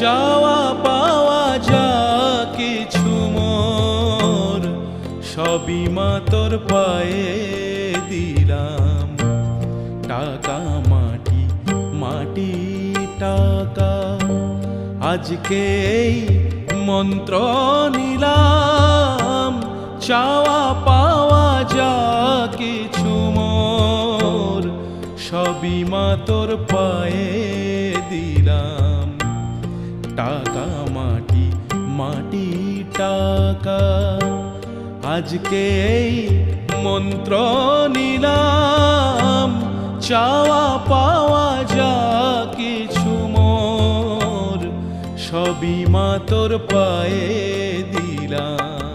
চাওয়া পাওয়া যা কিছু মোর সবই মা তোর পায়ে দিলাম। টাকা মাটি মাটি টাকা আজকে এই মন্ত্র নিলাম। চাওয়া পাওয়া যা কিছু মোর সবই মা তোর পায়ে দিলাম। টাকা মাটি মাটি টাকা আজকে এই মন্ত্র নিলাম। চাওয়া পাওয়া যা কিছু মোর সবই মা তোর পায়ে দিলাম।